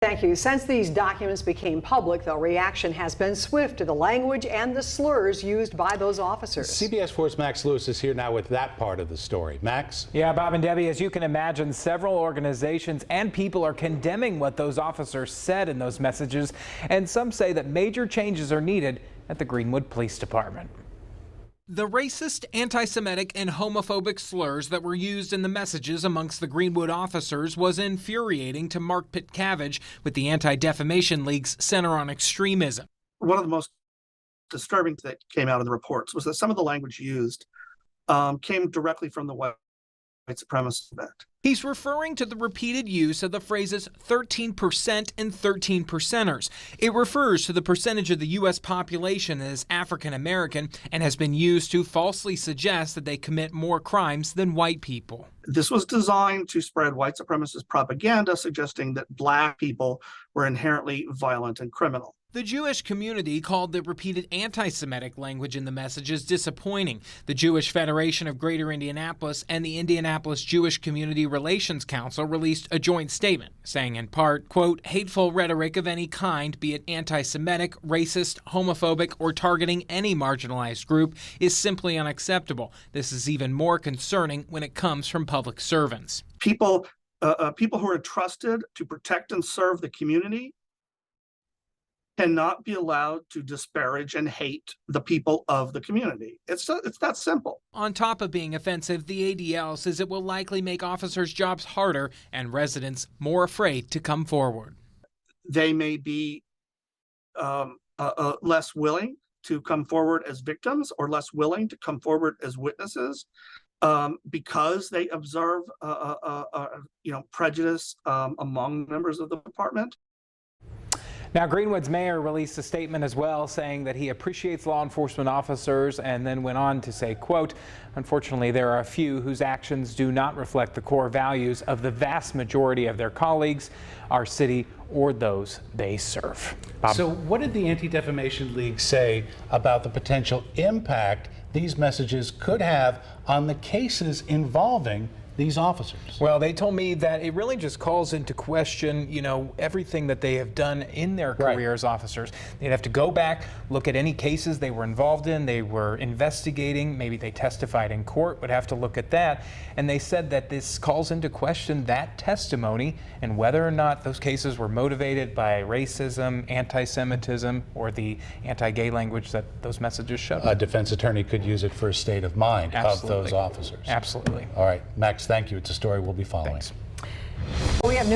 Thank you. Since these documents became public, the reaction has been swift to the language and the slurs used by those officers. CBS 4's Max Lewis is here now with that part of the story. Max? Yeah, Bob and Debbie, as you can imagine, several organizations and people are condemning what those officers said in those messages, and some say that major changes are needed at the Greenwood Police Department. The racist, anti-Semitic, and homophobic slurs that were used in the messages amongst the Greenwood officers was infuriating to Mark Pitcavage with the Anti-Defamation League's Center on Extremism. One of the most disturbing that came out in the reports was that some of the language used came directly from the White Supremacist Act. He's referring to the repeated use of the phrases 13% and 13 percenters. It refers to the percentage of the U.S. population that is African American and has been used to falsely suggest that they commit more crimes than white people. This was designed to spread white supremacist propaganda suggesting that black people were inherently violent and criminal. The Jewish community called the repeated anti-Semitic language in the messages disappointing. The Jewish Federation of Greater Indianapolis and the Indianapolis Jewish Community Relations Council released a joint statement saying in part, quote, hateful rhetoric of any kind, be it anti-Semitic, racist, homophobic, or targeting any marginalized group, is simply unacceptable. This is even more concerning when it comes from public servants. People who are trusted to protect and serve the community cannot be allowed to disparage and hate the people of the community. It's that simple. On top of being offensive, the ADL says it will likely make officers' jobs harder and residents more afraid to come forward. They may be less willing to come forward as victims or less willing to come forward as witnesses because they observe prejudice among members of the department. Now, Greenwood's mayor released a statement as well saying that he appreciates law enforcement officers and then went on to say, quote, unfortunately, there are a few whose actions do not reflect the core values of the vast majority of their colleagues, our city, or those they serve. Bob. So what did the Anti-Defamation League say about the potential impact these messages could have on the cases involving these officers? Well, they told me that it really just calls into question, everything that they have done in their career as officers. They'd have to go back, look at any cases they were involved in, they were investigating, maybe they testified in court, would have to look at that. And they said that this calls into question that testimony and whether or not those cases were motivated by racism, anti-Semitism, or the anti-gay language that those messages show. A defense attorney could use it for a state of mind of those officers. Absolutely. All right, Max, thank you. It's a story we'll be following. Thanks. We have